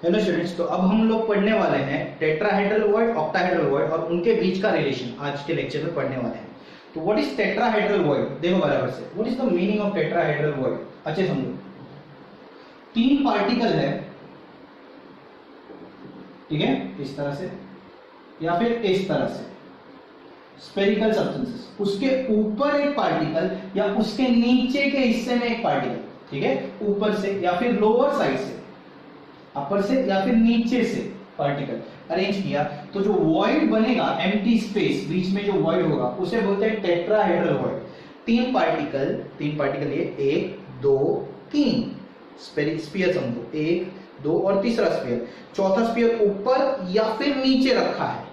Hello students, तो अब हम लोग पढ़ने वाले हैं टेट्राहेड्रल वर्ड, ऑक्टाहेड्रल वर्ड और उनके बीच का रिलेशन आज के लेक्चर में पढ़ने वाले हैं। तो व्हाट इज टेट्राहेड्रल वर्ड, देखो बराबर से, what is the meaning of tetrahedral word, अच्छे समझो। तीन पार्टिकल है, ठीक है, इस तरह से या फिर इस तरह से, स्फेरिकल सब्सटेंसेस, उसके ऊपर एक पार्टिकल या उसके नीचे के हिस्से में एक पार्टिकल, ठीक है, ऊपर से या फिर लोअर साइड से, अपर से या फिर नीचे से पार्टिकल अरेंज किया, तो जो वॉइड बनेगा, एम्प्टी स्पेस, बीच में जो वॉइड होगा, उसे बोलते हैं टेट्राहेड्रल वॉइड। तीन पार्टिकल ये, एक दो तीन, स्फीयर समझो, एक दो और तीसरा स्फीयर, चौथा स्फीयर ऊपर या फिर नीचे रखा है,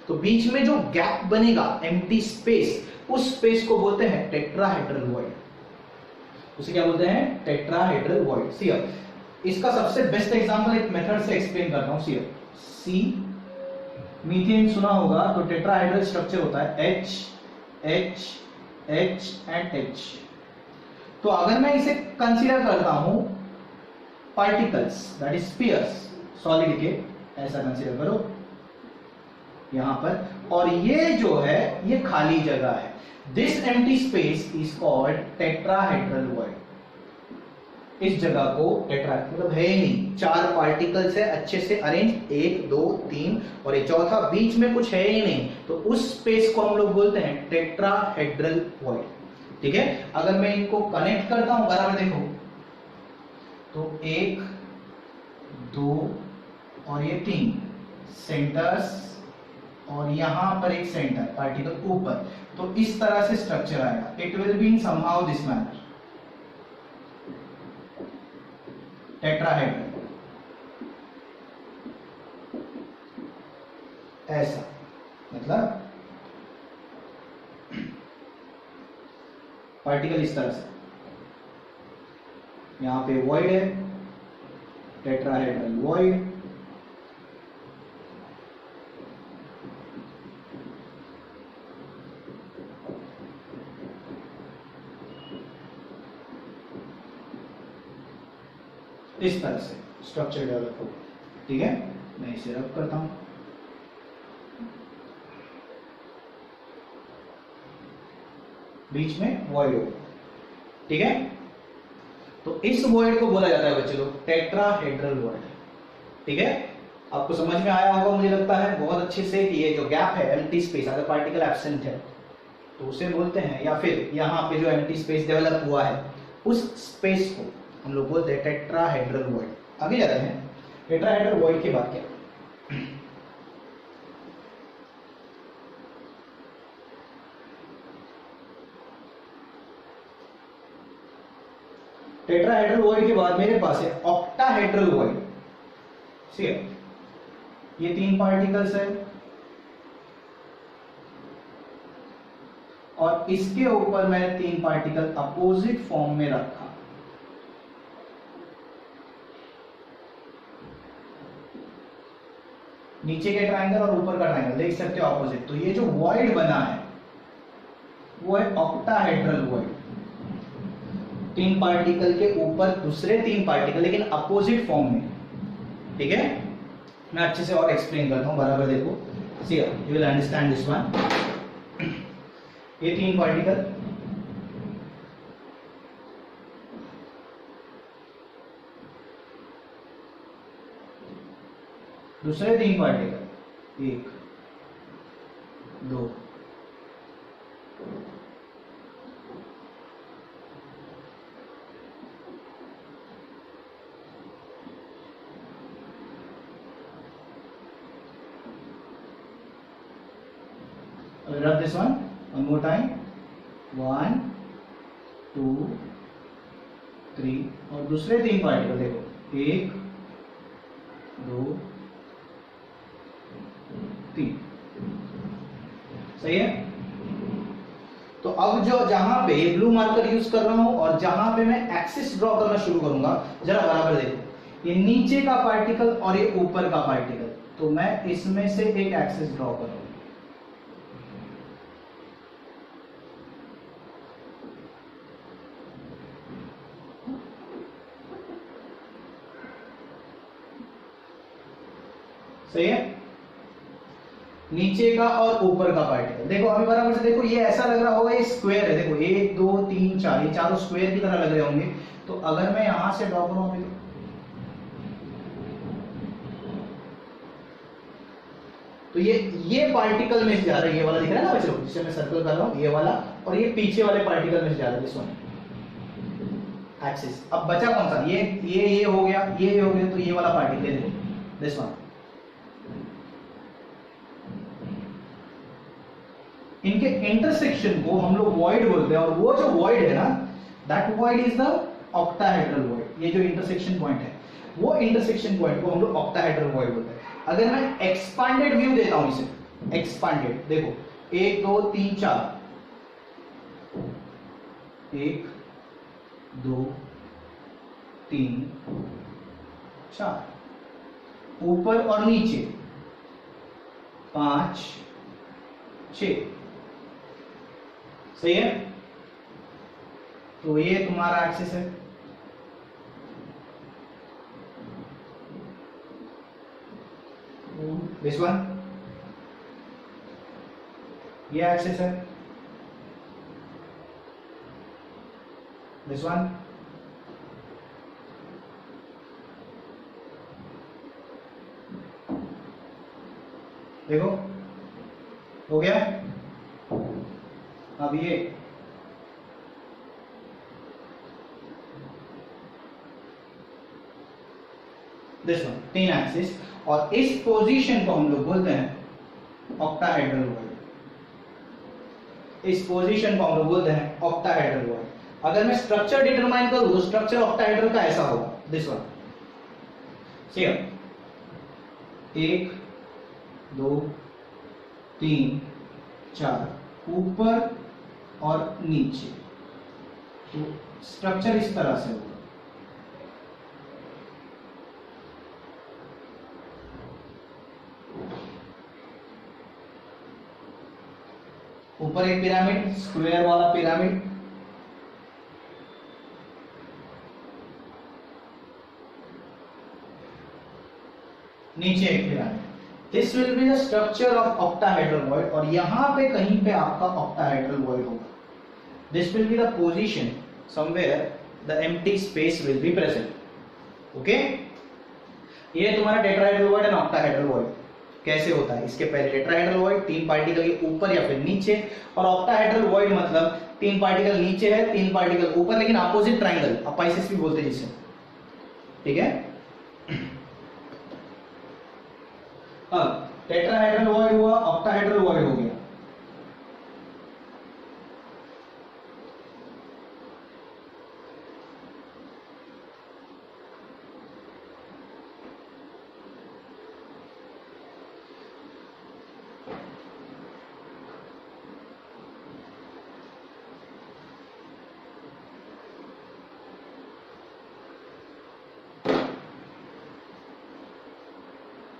तो बीच में जो गैप बनेगा, एम्प्टी स्पेस, उस स्पेस को बोलते हैं टेट्राहेड्रल वॉइड। उसे क्या बोलते हैं? Tetrahedral void. सी, इसका सबसे बेस्ट एग्जांपल एक मेथड से एक्सप्लेन करता हूं। सी, मीथेन सुना होगा, तो टेट्राहेड्रल स्ट्रक्चर होता है H H H and H। तो अगर मैं इसे कंसीडर करता हूं particles, that is spheres, solid के, ऐसा कंसीडर करो यहां पर, और ये जो है ये खाली जगह है। This empty space is called tetrahedral void. इस जगह को टेट्रा मतलब है ही नहीं, चार पार्टिकल्स है अच्छे से अरेंज, एक दो तीन और ये चौथा बीच में कुछ है ही नहीं, तो उस स्पेस को हम लोग बोलते हैं टेट्राहेड्रल वॉइड। ठीक है, अगर मैं इनको कनेक्ट करता हूं, बराबर देखो, तो एक दो और ये तीन सेंटर्स, और यहां पर एक सेंटर पार्टिकल ऊपर, तो इस तरह से स्ट्रक्चर आएगा। It will be in somehow this manner, tetrahedral, ऐसा, मतलब पार्टिकल इस तरह से, यहां पे वॉइड है, टेट्राहेड्रल वॉइड, इस तरह से स्ट्रक्चर डेवलप होगा। ठीक है, मैं इसे रब करता हूं, बीच में वॉइड होगा। ठीक है, तो इस वॉइड को बोला जाता है बच्चे लोग टेट्राहेड्रल वॉइड। ठीक है, आपको समझ में आया होगा मुझे लगता है बहुत अच्छे से कि ये जो गैप है, एम्प्टी स्पेस, अगर पार्टिकल एब्सेंट है तो उसे बोलते हैं, या फिर यहाँ पे जो एम्प्टी स्पेस डेवलप हुआ है उस स्पेस को हम लोग बोलते हैं टेट्राहेड्रल वॉइड। आगे जाते हैं, टेट्राहेड्रल वॉइड के बाद क्या? टेट्राहेड्रल वॉइड के बाद मेरे पास है ऑक्टाहेड्रल वॉइड। ये तीन पार्टिकल्स है और इसके ऊपर मैंने तीन पार्टिकल अपोजिट फॉर्म में रखा। नीचे के ट्रायंगल और ऊपर का ट्रायंगल देख सकते हो अपोजिट, तो ये जो वॉइड बना है वो है ऑक्टाहेड्रल वॉइड। तीन पार्टिकल के ऊपर दूसरे तीन पार्टिकल, लेकिन अपोजिट फॉर्म में। ठीक है, मैं अच्छे से और एक्सप्लेन करता हूं, बराबर देखो, see you will understand this one. ये तीन पार्टिकल, दूसरे तीन पार्टिकल, एक दो, rub this one more time, 1 2 3, और दूसरे तीन पार्टिकल देखो, एक दो तीन। सही है, तो अब जो जहां पे ब्लू मार्कर यूज कर रहा हूं और जहां पे मैं एक्सिस ड्रॉ करना शुरू करूंगा, जरा बराबर देखो, ये नीचे का पार्टिकल और ये ऊपर का पार्टिकल, तो मैं इसमें से एक एक्सिस ड्रॉ कर रहा हूं। सही है, नीचे का और ऊपर का पार्टिकल। देखो अभी बराबर से देखो, ये ऐसा लग रहा होगा ये स्क्वायर है, देखो 1 2 3 4 ये चारों स्क्वायर की तरह लग रहे होंगे। तो अगर मैं यहां से ड्रॉ करूं अभी, तो ये पार्टिकल में से जा रहा है, ये वाला दिख रहा है ना बच्चों, जिसे मैं सर्कल कर रहा हूं, ये वाला, और ये पीछे वाले पार्टिकल में से जा रहा है, दिस वन एक्सिस। अब बचा कौन सा, ये हो गया, ये हो गया, तो ये वाला पार्टिकल देखो, दिस वन। इनके इंटरसेक्शन को हम लोग वॉइड बोलते हैं, और वो जो वॉइड है ना, that void is the octahedral void. ये जो इंटरसेक्शन पॉइंट है, वो इंटरसेक्शन पॉइंट को हम लोग ऑक्टाहेड्रल वॉइड बोलते हैं। अगर मैं एक्सपांडेड व्यू देता हूं इसे, एक्सपांडेड देखो 1 2 3 4, 1 2 3 4, ऊपर और नीचे 5 6, सही है। तो ये तुम्हारा एक्सिस है, दिस वन, ये एक्सिस है, दिस वन, देखो हो गया। अब ये दिस वन, 3 एक्सिस, और इस पोजीशन को हम लोग बोलते हैं ऑक्टाहेड्रल वॉइड। इस पोजीशन को हम लोग बोलते हैं ऑक्टाहेड्रल वॉइड। अगर मैं स्ट्रक्चर डिटरमाइन करूं तो स्ट्रक्चर ऑक्टाहेड्रल का ऐसा होगा, दिस वन, सेम 1 2 3 4, ऊपर और नीचे, तो स्ट्रक्चर इस तरह से होगा। ऊपर एक पिरामिड, स्क्वायर वाला पिरामिड, नीचे एक pyramid. This will be the structure of octahedral void, और यहां पे कहीं पे आपका ऑक्टाहेड्रल वॉइड होगा। This will be the position somewhere the empty space will be present. Okay, ये तुम्हारा tetrahedral void and octahedral void कैसे होता है। इसके पहले टेट्राहेड्रल वॉइड 3 पार्टिकल के ऊपर या फिर नीचे, और ऑक्टाहेड्रल वॉइड मतलब 3 पार्टिकल नीचे है 3 पार्टिकल ऊपर, लेकिन अपोजिट ट्राइंगल, अपाइसिस भी बोलते हैं जिसे, ठीक है। अब टेट्राहेड्रल वॉइड हुआ, ऑक्टाहेड्रल वॉइड हो गया।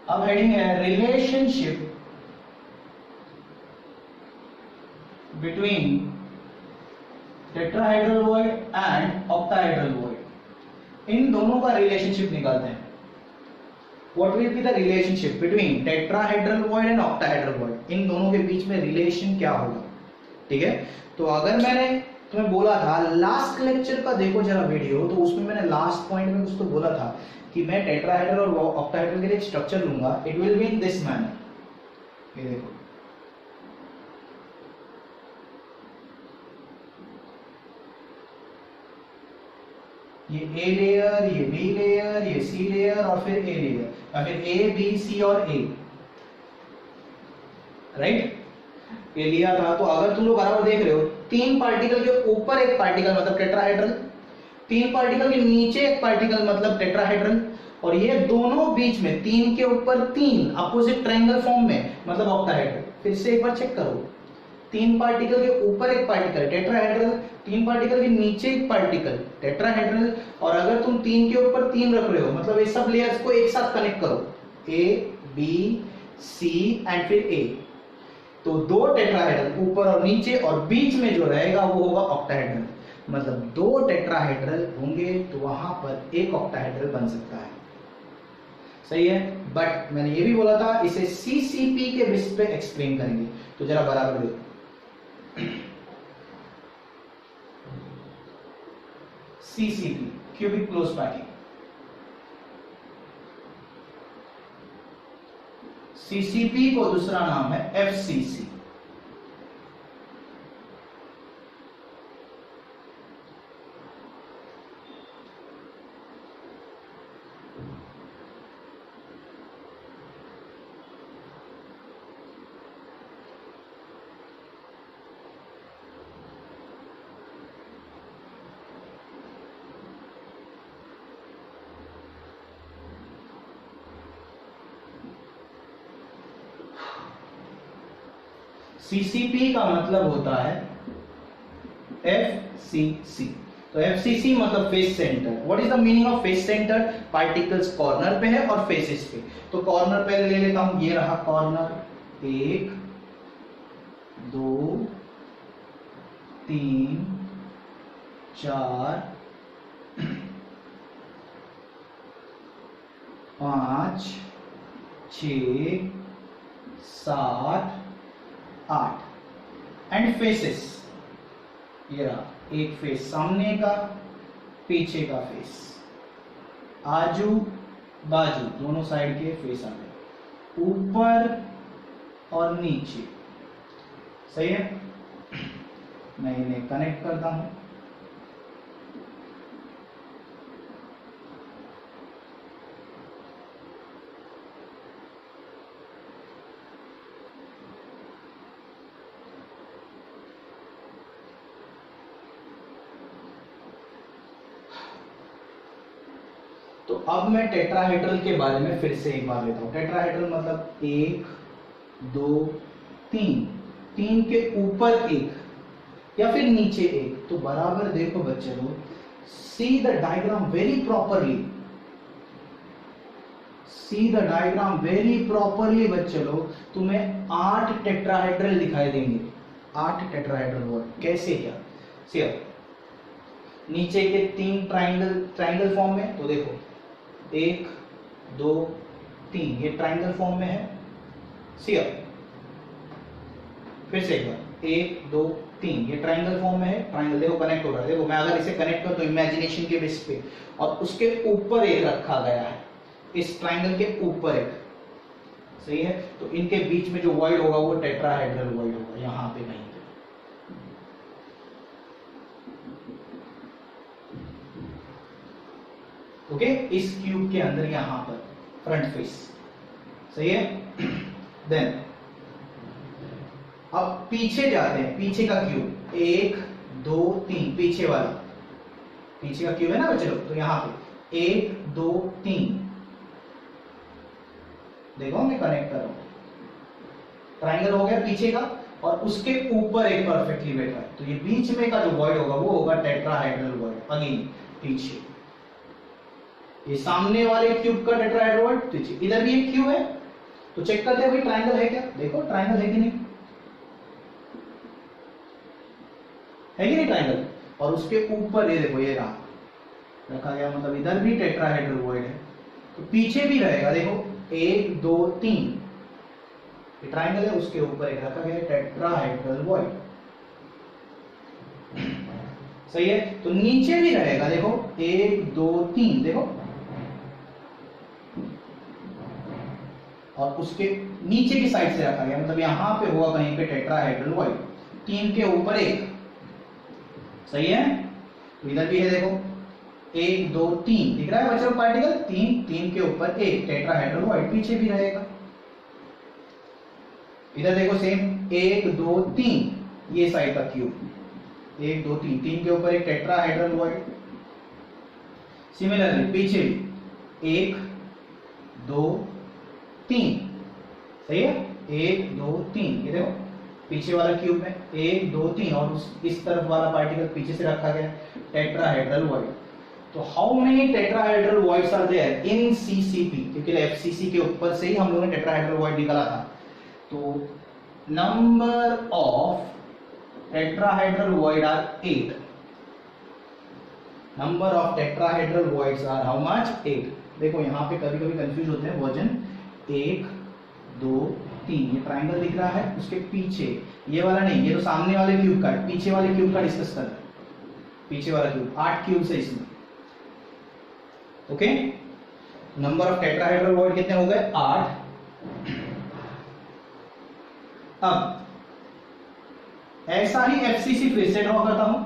अब हेडिंग है relationship between tetrahedral void and octahedral void. इन दोनों का रिलेशनशिप निकालते हैं। What will be the relationship between tetrahedral void and octahedral void, इन दोनों के बीच में रिलेशन क्या होगा, ठीक है। तो अगर मैंने तुम्हें बोला था लास्ट लेक्चर का देखो जरा वीडियो, तो उसमें मैंने लास्ट पॉइंट में कुछ तो बोला था कि मैं टेट्राहेड्रल और ऑक्टाहेड्रल के लिए एक स्ट्रक्चर लूंगा, it will be in this manner. ये देखो, ये ए लेयर, ये बी लेयर, ये सी लेयर और फिर ए लेयर, या फिर ए बी सी और ए, राइट। ये लिया था। तो अगर तुम लोग बराबर देख रहे हो, 3 पार्टिकल के ऊपर एक पार्टिकल मतलब टेट्राहेड्रल, 3 पार्टिकल के नीचे एक पार्टिकल मतलब टेट्राहेड्रल, और ये दोनों बीच में 3 के ऊपर 3 अपोजिट ट्रायंगल फॉर्म में मतलब ऑक्टाहेड्रल। फिर से एक बार चेक करो, 3 पार्टिकल के ऊपर एक पार्टिकल टेट्राहेड्रल, 3 पार्टिकल के नीचे एक पार्टिकल टेट्राहेड्रल, और अगर तुम 3 के ऊपर 3 रख रहे हो मतलब ये सब लेयर्स को एक साथ कनेक्ट करो, ए बी सी एंड फिर ए, तो 2 टेट्राहेड्रल ऊपर और नीचे, और बीच में जो रहेगा वो होगा ऑक्टाहेड्रल। मतलब 2 टेट्राहेड्रल होंगे तो वहां पर एक ऑक्टाहेड्रल बन सकता है। सही है, बट मैंने ये भी बोला था इसे सीसीपी के बेस पे एक्सप्लेन करेंगे। तो जरा बराबर देखो, CCP cubic close packing, CCP को दूसरा नाम है एफसीसी। सीसीपी का मतलब होता है एफसीसी। तो एफसीसी मतलब face centre. What is the meaning of face centre? Particles corner पे है और फेसेस पे। तो कॉर्नर पे ले लेता हूं, ये रहा कॉर्नर, 1 2 3 4 5 6 7 8 एंड फेसेस। ये रहा एक फेस सामने का, पीछे का फेस, आजू बाजू दोनों साइड के फेस आ गए, ऊपर और नीचे। सही है, मैं इन्हें कनेक्ट करता हूं। तो अब मैं टेट्राहेड्रल के बारे में फिर से एक बार लेता हूं। टेट्राहेड्रल मतलब 1 2 3, 3 के ऊपर एक या फिर नीचे एक। तो बराबर देखो बच्चे लोग, see the diagram very properly, see the diagram very properly बच्चे लोग। तुम्हें 8 टेट्राहेड्रल दिखाई देंगे, 8 टेट्राहेड्रल वर्ड। कैसे क्या? सिर्फ नीचे के 3 ट्राइंगल फॉर्म में। तो देखो 1 2 3, ये ट्राइंगल फॉर्म में है। सिर्फ फिर से एक बार, 1 2 3, ये ट्राइंगल फॉर्म में है। ट्राइंगल देखो कनेक्ट हो रहा है। देखो मैं अगर इसे कनेक्ट कर दूं इमेजिनेशन के बेस पे, और उसके ऊपर एक रखा गया है, इस ट्राइंगल के ऊपर एक। सही है, तो इनके बीच में जो वॉइड होगा वो टेट्राहेड्रल वॉइड होगा, यहां पे नहीं। ओके, इस क्यूब के अंदर यहां पर फ्रंट फेस। सही है, देन अब पीछे जाते हैं। पीछे का क्यूब 1 2 3, पीछे वाला, पीछे का क्यूब है ना बच्चे लोग। तो यहां पे 1 2 3, देखो मैं कनेक्ट कर रहा हूं। ट्राइंगल हो गया पीछे का, और उसके ऊपर एक परफेक्टली बैठा है। तो ये बीच में का जो वॉइड होगा वो होगा टेट्राहेड्रल वॉइड। अगेन पीछे, ये सामने वाले क्यूब का टेट्राहेड्रल वॉइड पीछे। इधर भी एक क्यूब है, तो चेक करते हैं भाई ट्राइंगल है क्या। देखो ट्राइंगल है कि नहीं, है कि नहीं ट्राइंगल। और उसके ऊपर ये देखो, ये रहा रखा गया, मतलब इधर भी टेट्राहेड्रल वॉइड है। तो पीछे भी रहेगा, देखो 1 2 3, ये ट्राइंगल है, उसके ऊपर एक रखा गया टेट्राहेड्रल वॉइड। सही है, तो नीचे भी रहेगा, देखो 1 2 3, देखो, और उसके नीचे की साइड से रखा गया, मतलब यहां पे होगा कहीं पे टेट्राहेड्रल वॉइड। 3 के ऊपर एक। सही है, तो इधर भी है, देखो 1 2 3, दिख रहा है बच्चों पार्टिकल। 3 के ऊपर एक टेट्राहेड्रल वॉइड, पीछे भी रहेगा। इधर देखो सेम 1 2 3, ये साइड का क्यूब 1 2 3, 3 के ऊपर एक टेट्राहेड्रल वॉइड। सिमिलरली पीछे भी 1 2 3। सही है, 1 2 3, ये देखो पीछे वाला क्यूब में 1 2 3, और इस तरफ वाला पार्टिकल पीछे से रखा गया टेट्राहेड्रल वॉइड। तो how many tetrahedral voids are there in CCP? क्योंकि एफसीसी के ऊपर से ही हम लोगों ने टेट्राहेड्रल वॉइड निकाला था। तो number of tetrahedral void are 8। Number of tetrahedral voids are how much? 8। देखो यहाँ पे कभी कभी कंफ्यूज होते हैं। वर्जन 1 2 3, ये ट्राइंगल दिख रहा है, उसके पीछे ये वाला नहीं, ये तो सामने वाले क्यूब का, पीछे वाले क्यूब का डिस्कस कर रहे हैं। पीछे वाला क्यूब 8 क्यूब्स है इसमें। Okay, number of tetrahedral void कितने हो गए? 8। अब ऐसा ही एफसीसी फिर से ड्रॉ करता हूं।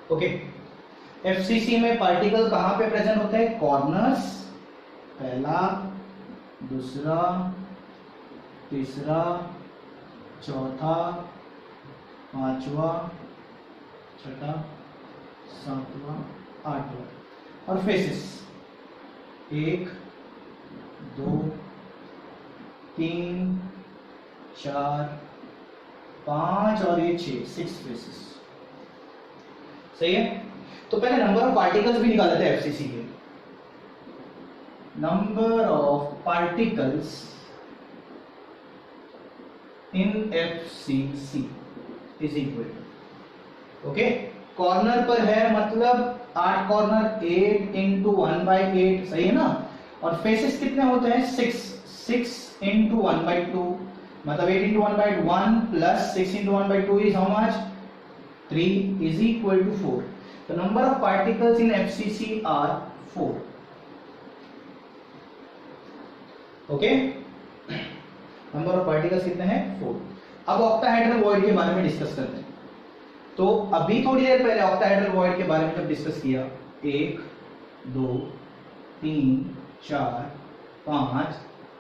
ओके, एफसीसी में पार्टिकल कहां पे प्रेजेंट होते हैं? कॉर्नर्स, पहला, दूसरा, तीसरा, चौथा, पांचवा, छठा, सातवां, आठवां, और फेसेस 1 2 3 4 5 और ये 6 फेसेस। सही है। तो पहले नंबर ऑफ पार्टिकल्स भी निकाल लेते हैं एफसीसी के। Number of particles in FCC is equal, okay, corner पर है मतलब 8 कॉर्नर, 8 इंटू 1/8, सही है ना। और फेसेस कितने होते हैं? 6 इंटू 1/2, मतलब 8 into 1/1 plus 6 into 1/2 is how much? 3 is equal to 4. The number of particles in FCC are 4. Okay? Number of particles कितने हैं? 4. अब ऑक्टाहेड्रल वॉइड के बारे में डिस्कस करते हैं। तो अभी थोड़ी देर पहले ऑक्टाहेड्रल वॉइड के बारे में जब डिस्कस किया, 1 2 3 4 5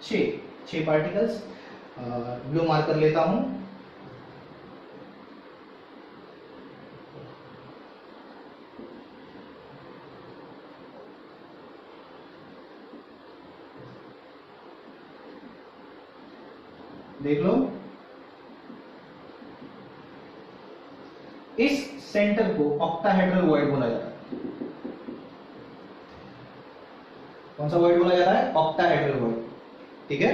6 पार्टिकल्स, ब्लू मार्क कर लेता हूं। देख लो, इस सेंटर को ऑक्टाहेड्रल वॉइड बोला जाता है। कौन सा वॉइड बोला जाता है? ऑक्टाहेड्रल वॉइड, ठीक है।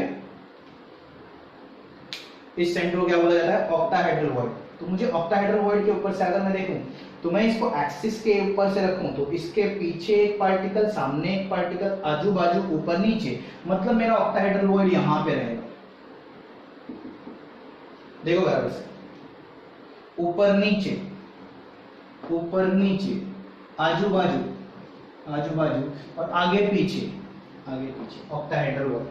इस सेंटर को क्या बोला जाता है? Octahedral void. तो मुझे ऑक्टाहेड्रल वॉइड के ऊपर से अगर मैं देखूं तो मैं इसको एक्सिस के ऊपर से रखूं तो इसके पीछे एक पार्टिकल, सामने एक पार्टिकल, आजू बाजू, ऊपर नीचे, मतलब मेरा ऑक्टाहेड्रल वॉइड यहां पे रहेगा। देखो बराबर से, ऊपर नीचे, ऊपर नीचे, आजू बाजू, आजू बाजू, और आगे पीछे, आगे पीछे, ऑक्टाहेड्रल वॉइड।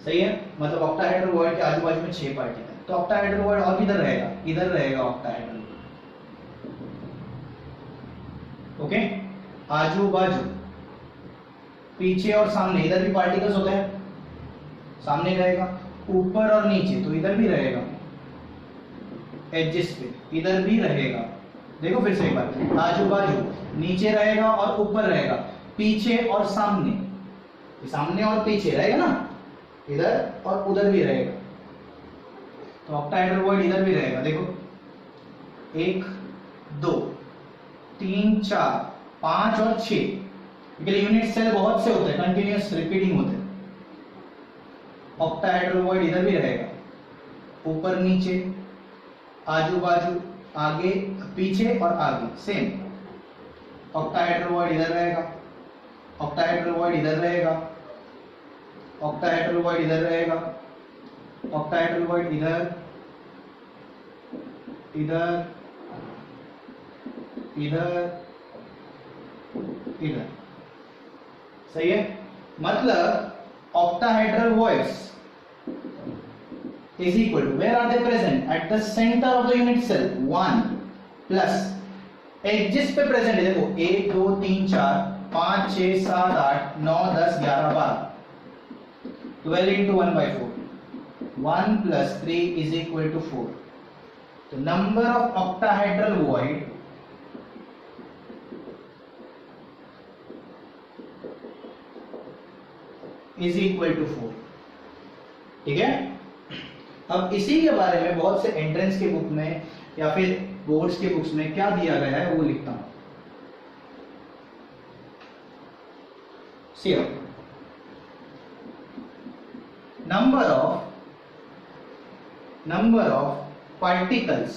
सही है, मतलब ऑक्टाहेड्रल वॉइड के आजू बाजू में 6 पार्टिकल। तो ऑक्टाहेड्रल वॉइड और किधर रहेगा? इधर रहेगा ऑक्टाहेड्रल। ओके, आजू बाजू, पीछे और सामने, इधर भी पार्टिकल्स होते हैं, सामने रहेगा, ऊपर और नीचे तो इधर भी रहेगा, एजेस पे इधर भी रहेगा। देखो फिर से एक बार, आजू बाजू, नीचे रहेगा और ऊपर रहेगा, पीछे और सामने, सामने और पीछे रहेगा ना, इधर और उधर भी रहेगा। तो ऑक्टाहेड्रल वॉइड इधर भी रहेगा। देखो 1 2 3 4 5 और 6, यूनिट सेल बहुत से होते हैं, कंटिन्यूअस रिपीटिंग होते हैं। ऑक्टाहेड्रल वॉइड इधर भी रहेगा, ऊपर नीचे, आजू बाजू, आगे पीछे और आगे, सेम। ऑक्टाहेड्रल वॉइड इधर रहेगा, ऑक्टाहेड्रल वॉइड इधर रहेगा, ऑक्टाहेड्रल वॉइड इधर रहेगा, ऑक्टाहेड्रल वॉइड इधर, इधर, इधर, इधर। सही है, मतलब octahedral voids is equal to, where are they present? At the center of the unit cell, 1 plus edges पे प्रेजेंट है, देखो 1 2 3 4 5 6 7 8 9 10 11 12 12 into 1 by 4, 1 plus 3 is equal to 4. The number of octahedral void is equal to 4. ठीक है, अब इसी के बारे में बहुत से एंट्रेंस के बुक में या फिर बोर्ड्स के बुक्स में क्या दिया गया है वो लिखता हूं. See, number of particles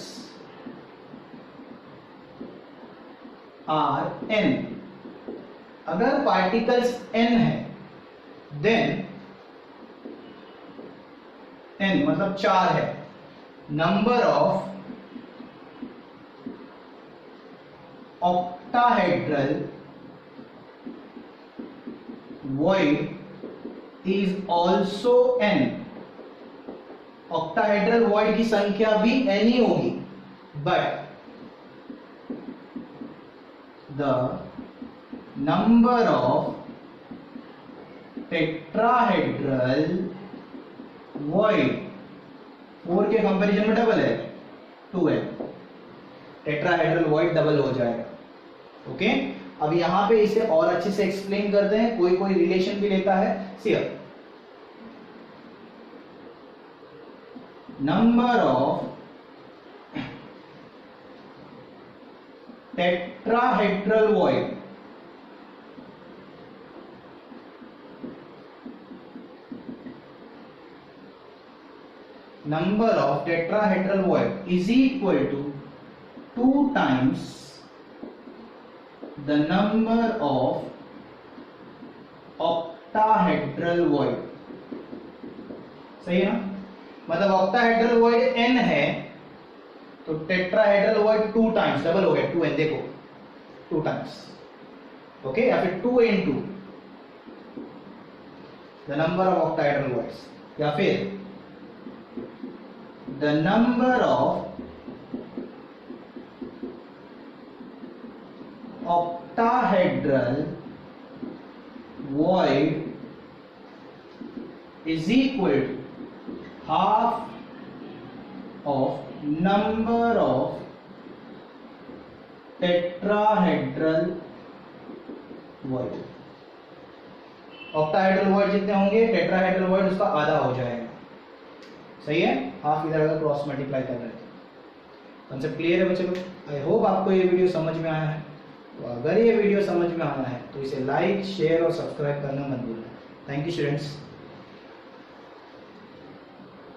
are n. अगर particles n है then n मतलब 4 है, number of octahedral void is also n. octahedral void की संख्या भी n ही होगी, but the number of tetrahedral void 4 के कंपैरिजन में डबल है, 2 है, टेट्राहेड्रल वॉइड डबल हो जाएगा. ओके, अब यहां पे इसे और अच्छे से एक्सप्लेन करते हैं, कोई कोई रिलेशन भी लेता है. See, number of tetrahedral void number of tetrahedral void is equal to 2 times the number of octahedral void. सही है ना, मतलब octahedral void n है तो tetrahedral void 2 times डबल हो गया, 2n, देखो 2 times. ओके, या फिर 2 into the number of octahedral voids, या फिर the number of octahedral void is equal to half of number of tetrahedral void. octahedral void जितने होंगे tetrahedral void उसका आधा हो जाएगा. सही है, हाफ इधर अगर क्रॉस मल्टीप्लाई कर रहे हैं. कंसेप्ट क्लियर है बच्चों? आई होप आपको ये वीडियो समझ में आया है. तो अगर ये वीडियो समझ में आना है तो इसे लाइक शेयर और सब्सक्राइब करना मत भूलना. Thank you students.